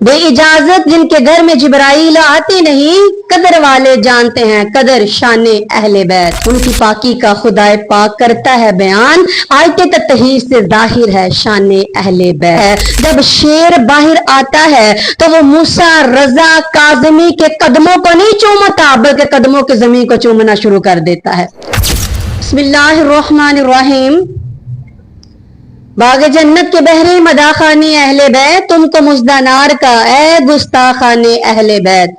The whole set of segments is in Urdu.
بے اجازت جن کے گھر میں جبرائیل آتے نہیں، قدر والے جانتے ہیں قدر شان اہل بیت، ان کی پاکی کا خدا پاک کرتا ہے بیان، آیت تطہیر سے ظاہر ہے شان اہل بیت۔ جب شیر باہر آتا ہے تو وہ موسیٰ رضا کاظمی کے قدموں کو نہیں چومتا بلکہ قدموں کے زمین کو چومنا شروع کر دیتا ہے۔ بسم اللہ الرحمن الرحیم۔ باغ جنت کے بحری مداخانی اہل بیت، تم کو مزدانار کا اے گستاخان اہل بیت،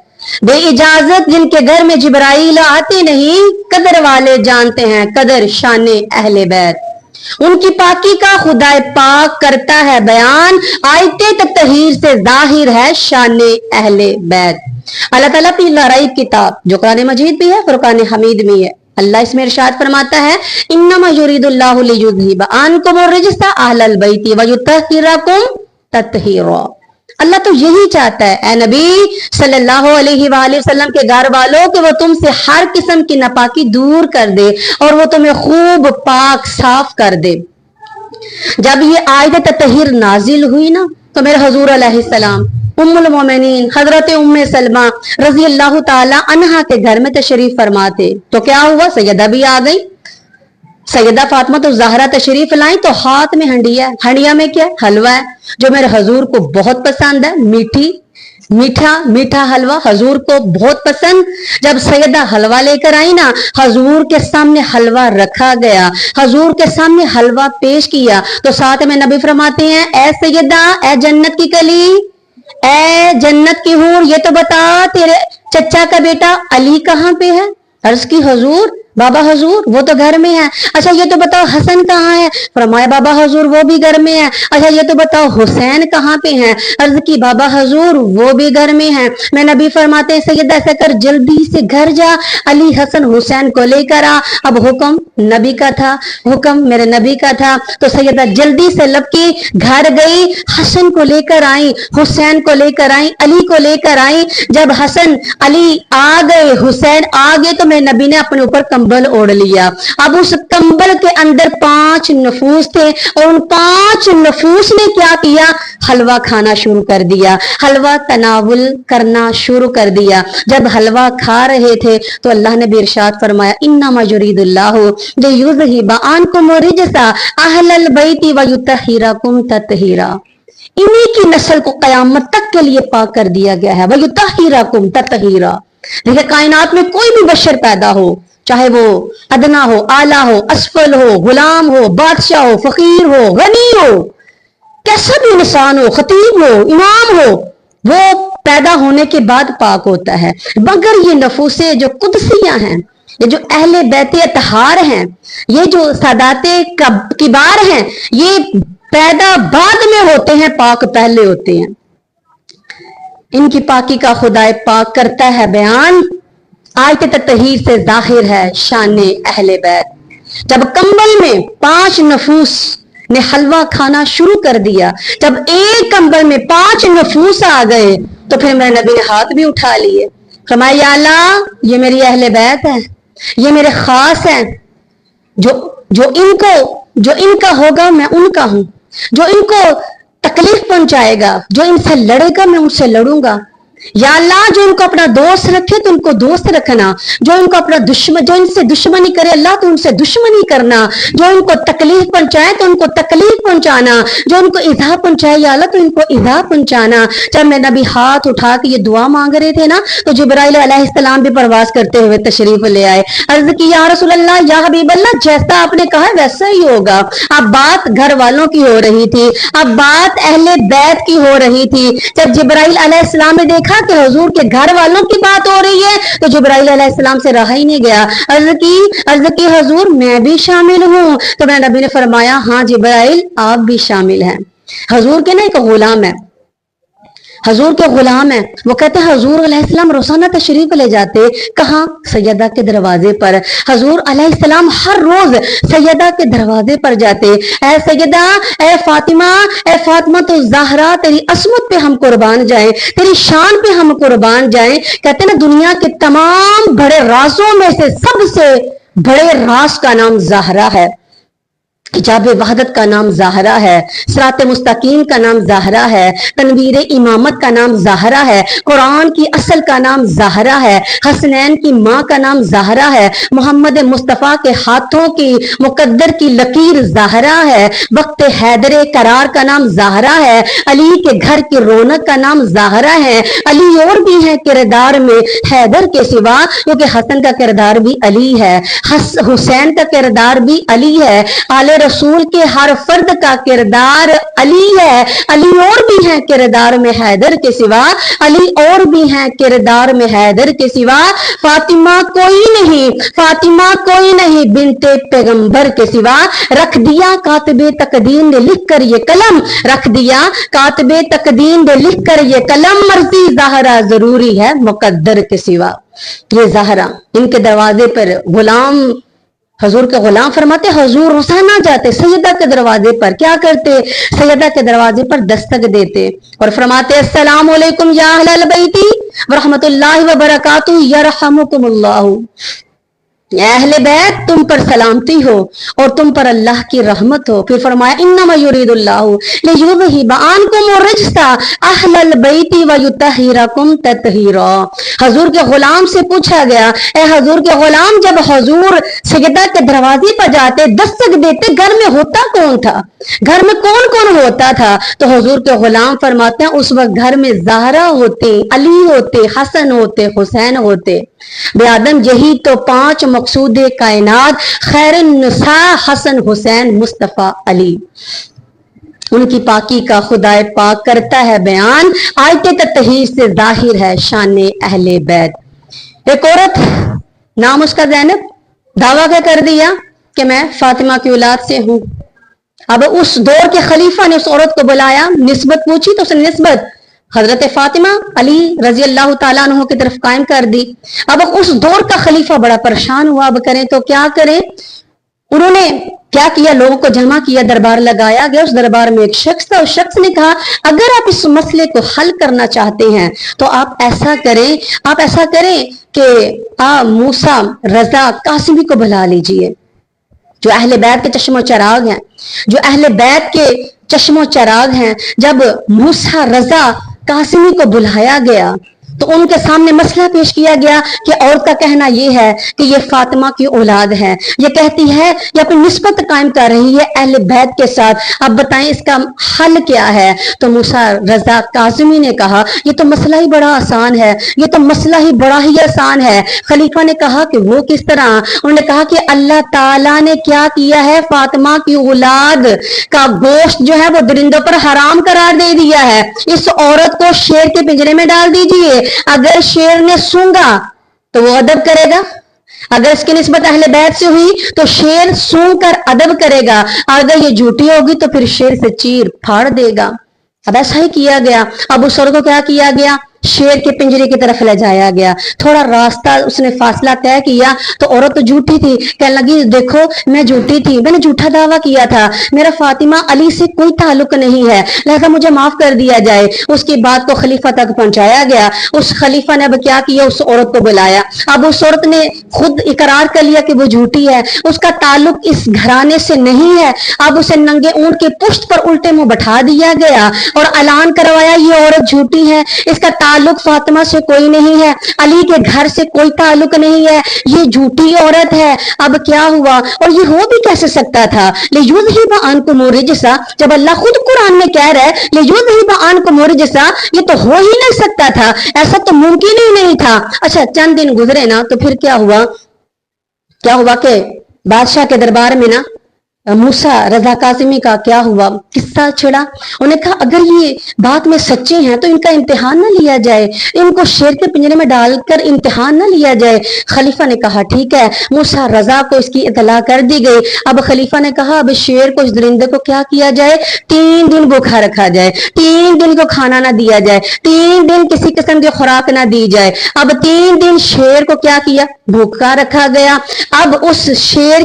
بے اجازت جن کے گھر میں جبرائیل آتے نہیں، قدر والے جانتے ہیں قدر شان اہل بیت، ان کی پاکی کا خدا پاک کرتا ہے بیان، آیت تطہیر سے ظاہر ہے شان اہل بیت۔ اللہ تعالیٰ کی لڑائی کتاب جو قرآن مجید بھی ہے، فرقان حمید بھی ہے، اللہ اس میں ارشاد فرماتا ہے انما یرید اللہ لیذھب عنکم الرجس اہل البیت ویطہرکم تطہیرا۔ اللہ تو یہی چاہتا ہے اے نبی صلی اللہ علیہ وآلہ وسلم کے گھر والوں کہ وہ تم سے ہر قسم کی ناپاکی دور کر دے اور وہ تمہیں خوب پاک صاف کر دے۔ جب یہ آیت تطہیر نازل ہوئی نا تو میرے حضور علیہ السلام ام المومنین حضرت ام سلمہ رضی اللہ تعالی عنہا کے گھر میں تشریف فرما تھے، تو کیا ہوا، سیدہ بھی آ گئی، سیدہ فاطمہ تو زہرا تشریف لائیں تو ہاتھ میں ہنڈیا ہے، ہنڈیا میں کیا ہے، حلوہ ہے جو میرے حضور کو بہت پسند ہے، میٹھا حلوہ حضور کو بہت پسند۔ جب سیدہ حلوہ لے کر آئی نا، حضور کے سامنے حلوہ رکھا گیا، حضور کے سامنے حلوہ پیش کیا تو ساتھ میں نبی فرماتے ہیں اے سیدہ، اے جنت کی کلی، اے جنت کی حور، یہ تو بتا تیرے چچا کا بیٹا علی کہاں پہ ہے؟ عرض کی حضور بابا حضور وہ تو گھر میں ہے۔ اچھا یہ تو بتاؤ حسن کہاں ہے؟ فرمایا بابا حضور وہ بھی گھر میں ہے۔ اچھا یہ تو بتاؤ حسین کہاں پہ ہیں؟ عرض کی بابا حضور وہ بھی گھر میں ہیں۔ میں نبی فرماتے ہیں سیدہ ایسا کر جلدی سے گھر جا، علی حسن حسین کو لے کر آ۔ اب حکم نبی کا تھا، حکم میرے نبی کا تھا، تو سیدہ جلدی سے لپکی گھر گئی، حسن کو لے کر آئی، حسین کو لے کر آئی، علی کو لے کر آئی۔ جب حسن علی آ گئے، حسین آ گئے تو میرے نبی نے اپنے اوپر کمبل اوڑھ لیا۔ اب اس کمبل کے اندر 5 نفوس تھے اور ان 5 نفوس نے کیا کیا، حلوہ کھانا شروع کر دیا، حلوہ تناول کرنا شروع کر دیا۔ جب حلوہ کھا رہے تھے تو اللہ نے بھی ارشاد فرمایا انما یرید اللہ لیذھب عنکم الرجس اہل البیت ویطہرکم تطہیرا۔ انہی کی نسل کو قیامت تک کے لیے پاک کر دیا گیا ہے، ویطہرکم تطہیرا۔ دیکھیں کائنات میں کوئی بھی بشر پیدا ہو، چاہے وہ ادنا ہو، اعلیٰ ہو، اسفل ہو، غلام ہو، بادشاہ ہو، فقیر ہو، غنی ہو، کیسا بھی انسان ہو، خطیب ہو، امام ہو، وہ پیدا ہونے کے بعد پاک ہوتا ہے، مگر یہ نفوس جو قدسیاں ہیں، یہ جو اہل بیت اطہار ہیں، یہ جو سادات کبار ہیں، یہ پیدا بعد میں ہوتے ہیں، پاک پہلے ہوتے ہیں۔ ان کی پاکی کا خدا پاک کرتا ہے بیان، آیت تطہیر سے ظاہر ہے شان اہل بیت۔ جب کمبل میں 5 نفوس نے حلوہ کھانا شروع کر دیا، جب ایک کمبل میں 5 نفوس آ گئے تو پھر میرے نبی نے ہاتھ بھی اٹھا لیے، فرمایا یا اللہ یہ میری اہل بیت ہے، یہ میرے خاص ہیں، جو ان کا ہوگا میں ان کا ہوں، جو ان کو تکلیف پہنچائے گا، جو ان سے لڑے گا میں ان سے لڑوں گا۔ یا اللہ جو ان کو اپنا دوست رکھے تو ان کو دوست رکھنا، جو ان کو اپنا دشمن، جو ان سے دشمنی کرے اللہ تو ان سے دشمنی کرنا، جو ان کو تکلیف پہنچائے تو ان کو تکلیف پہنچانا، جو ان کو ایذا پہنچائے یا اللہ تو ان کو ایذا پہنچانا۔ جب میں نبی ہاتھ اٹھا کے یہ دعا مانگ رہے تھے نا تو جبرائیل علیہ السلام بھی پرواز کرتے ہوئے تشریف لے آئے، عرض کی یا رسول اللہ یا حبیب اللہ جیسا آپ نے کہا ویسا ہی ہوگا۔ اب بات گھر والوں کی ہو رہی تھی، اب بات اہل بیت کی ہو رہی تھی۔ جب جبرائیل علیہ السلام نے دیکھا کہ حضور کے گھر والوں کی بات ہو رہی ہے تو جبرائیل علیہ السلام سے رہا ہی نہیں گیا، عرض کی حضور میں بھی شامل ہوں، تو میرے نبی نے فرمایا ہاں جبرائیل آپ بھی شامل ہیں۔ حضور کے نا ایک غلام ہے، حضور کے غلام ہیں، وہ کہتے ہیں حضور علیہ السلام روزانہ تشریف لے جاتے، کہاں؟ سیدہ کے دروازے پر۔ حضور علیہ السلام ہر روز سیدہ کے دروازے پر جاتے، اے سیدہ، اے فاطمہ تو زہرا تیری عصمت پہ ہم قربان جائیں، تیری شان پہ ہم قربان جائیں۔ کہتے ہیں نا دنیا کے تمام بڑے رازوں میں سے سب سے بڑے راز کا نام زہرا ہے۔ کتاب وحدت کا نام زہرا ہے، صراط مستقیم کا نام زہرا ہے، تنویر امامت کا نام زہرا ہے، قرآن کی اصل کا نام زہرا ہے، حسنین کی ماں کا نام زہرا ہے، محمد مصطفیٰ کے ہاتھوں کی مقدر کی لکیر زہرا ہے، وقت حیدر قرار کا نام زہرا ہے، علی کے گھر کی رونق کا نام زہرا ہے۔ علی اور بھی ہے کردار میں حیدر کے سوا، کیونکہ حسن کا کردار بھی علی ہے، حسین کا کردار بھی علی ہے، آل رسول کے ہر فرد کا کردار علی ہے۔ علی اور بھی ہیں کردار میں حیدر کے سوا، علی اور بھی ہیں کردار میں حیدر کے سوا، فاطمہ کوئی نہیں، فاطمہ کوئی نہیں بنت پیغمبر کے سوا، رکھ دیا کاتب تقدیر نے لکھ کر یہ قلم، رکھ دیا کاتب تقدیر نے لکھ کر یہ قلم، مرضی زہرا ضروری ہے مقدر کے سوا۔ یہ زہرا، ان کے دروازے پر غلام، حضور کے غلام فرماتے حضور روزانہ جاتے سیدہ کے دروازے پر، کیا کرتے؟ سیدہ کے دروازے پر دستک دیتے اور فرماتے السلام علیکم یا اہل البیت ورحمۃ اللہ وبرکاتہ یرحمکم اللہ، اے اہل بیت تم پر سلامتی ہو اور تم پر اللہ کی رحمت ہو۔ پھر فرمایا انما یرید اللہ لیذھب عنکم الرجس اہل البیت ویطہرکم تطہیرا۔ حضور کے غلام سے پوچھا گیا، اے حضور کے غلام جب حضور سیدہ کے دروازے پر جاتے دستک دیتے گھر میں ہوتا کون تھا؟ گھر میں کون کون ہوتا تھا؟ تو حضور کے غلام فرماتے ہیں اس وقت گھر میں زہرا ہوتے، علی ہوتے، حسن ہوتے، حسین ہوتے۔ بے آدم یہی تو 5 مقصود کائنات، خیر النساء حسن حسین مصطفیٰ علی، ان کی پاکی کا خدائے پاک کرتا ہے بیان، آیت تطہیر سے ظاہر ہے شان اہل بیت۔ ایک عورت نام اس کا زینب، دعویٰ کیا کر دیا کہ میں فاطمہ کی اولاد سے ہوں۔ اب اس دور کے خلیفہ نے اس عورت کو بلایا، نسبت پوچھی تو اس نے نسبت حضرت فاطمہ علی رضی اللہ تعالیٰ عنہ کی طرف قائم کر دی۔ اب اس دور کا خلیفہ بڑا پریشان ہوا، اب کریں تو کیا کریں؟ انہوں نے کیا کیا، لوگوں کو جمع کیا، دربار لگایا گیا، اس دربار میں ایک شخص تھا، اس شخص نے کہا اگر آپ اس مسئلے کو حل کرنا چاہتے ہیں تو آپ ایسا کریں کہ موسیٰ رضا قاسمی کو بلا لیجئے، جو اہل بیت کے چشم و چراغ ہیں، جو اہل بیت کے چشم و چراغ ہیں۔ جب موسیٰ رضا قاسمی کو بلایا گیا تو ان کے سامنے مسئلہ پیش کیا گیا کہ عورت کا کہنا یہ ہے کہ یہ فاطمہ کی اولاد ہے، یہ کہتی ہے یہ اپنی نسبت قائم کر رہی ہے اہل بیت کے ساتھ، اب بتائیں اس کا حل کیا ہے؟ تو موسیٰ رضا قاسمی نے کہا یہ تو مسئلہ ہی بڑا آسان ہے، یہ تو مسئلہ ہی بڑا ہی آسان ہے۔ خلیفہ نے کہا کہ وہ کس طرح؟ انہوں نے کہا کہ اللہ تعالیٰ نے کیا کیا ہے، فاطمہ کی اولاد کا گوشت جو ہے وہ درندوں پر حرام قرار دے دیا ہے، اس عورت کو شیر کے پنجرے میں ڈال دیجئے، اگر شیر نے سونگا تو وہ ادب کرے گا، اگر اس کی نسبت اہل بیت سے ہوئی تو شیر سونگ کر ادب کرے گا، اگر یہ جھوٹی ہوگی تو پھر شیر سے چیر پھاڑ دے گا۔ اب ایسا ہی کیا گیا۔ اب اس عورت کو کیا کیا گیا؟ شیر کے پنجرے کی طرف لے جایا گیا۔ تھوڑا راستہ اس نے فاصلہ طے کیا تو عورت تو جھوٹی تھی، کہنے لگی دیکھو میں جھوٹی تھی، میں نے جھوٹا دعویٰ کیا تھا، میرا فاطمہ علی سے کوئی تعلق نہیں ہے، لہذا مجھے معاف کر دیا جائے۔ اس کی بات کو خلیفہ تک پہنچایا گیا۔ اس خلیفہ نے اب کیا کیا؟ اس عورت کو بلایا۔ اب اس عورت نے خود اقرار کر لیا کہ وہ جھوٹی ہے، اس کا تعلق اس گھرانے سے نہیں ہے۔ اب اسے ننگے اونٹ کے پشت پر الٹے منہ بٹھا دیا گیا اور اعلان کروایا یہ عورت جھوٹی ہے، اس کا تعلق فاطمہ سے کوئی نہیں ہے، علی کے گھر سے کوئی تعلق نہیں ہے، یہ جھوٹی عورت ہے۔ اب کیا ہوا؟ اور یہ ہو بھی کیسے سکتا تھا؟ لیذھب عنکم الرجس، جب اللہ خود قرآن میں کہہ رہا ہے لیذھب عنکم الرجس، یہ تو ہو ہی نہیں سکتا تھا، ایسا تو ممکن ہی نہیں تھا۔ اچھا چند دن گزرے نا تو پھر کیا ہوا کہ بادشاہ کے دربار میں نا موسیٰ رضا قاسمی کا کیا ہوا؟ قصہ چھڑا۔ انہوں نے کہا اگر یہ بات میں سچے ہیں تو ان کا امتحان نہ لیا جائے، ان کو شیر کے پنجرے میں ڈال کر امتحان نہ لیا جائے۔ خلیفہ نے کہا ٹھیک ہے، موسیٰ رضا کو اس کی اطلاع کر دی گئی۔ اب خلیفہ نے کہا اب شیر کو، اس درندے کو کیا کیا جائے؟ 3 دن بھوکا رکھا جائے، 3 دن کو کھانا نہ دیا جائے، 3 دن کسی قسم کی خوراک نہ دی جائے۔ اب 3 دن شیر کو کیا کیا؟ بھوکا رکھا گیا۔ اب اس شیر